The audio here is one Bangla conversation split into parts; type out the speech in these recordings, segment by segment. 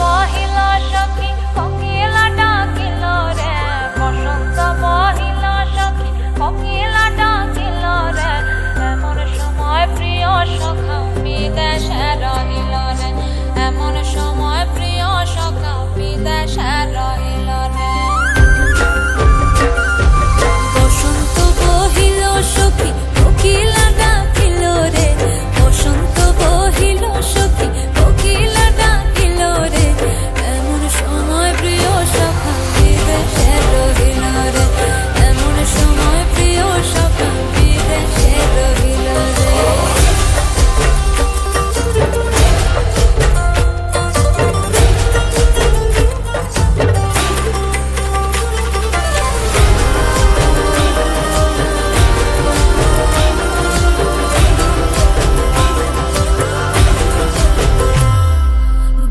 বহিল সখী কোকিলা ডাকিল রে, বসন্ত বহিল সখী কোকিলা ডাকিল রে, এমন সময় প্রিয় সখা বিদেশে রহিল রে, এমন সময় প্রিয় সখা বিদেশে রহিল রে। বসন্ত বহিল সখী কোকিলা ডাকিল রে, বসন্ত বহিল সখী কোকিলা ডাকিল রে, এমন সময় প্রিয় সখা বিদেশে রহিল রে, এমন সময় প্রিয় সখা বিদেশে রহিল রে।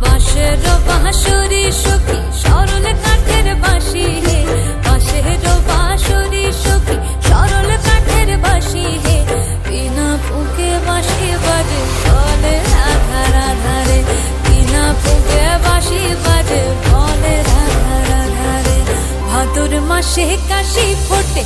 বাঁশের বাঁশরি সখী সরল কাঠের বাঁশি হে, বাঁশের বাঁশরি সখী সরল কাঠের বাঁশি হে, বিনা ফুঁকে বাঁশি বাজে বলে রাধা রাধা রে, বিনা ফুঁকে বাঁশি বাজে বলে রাধা রাধা রে। ভাদর মাসে কাশি ফোটে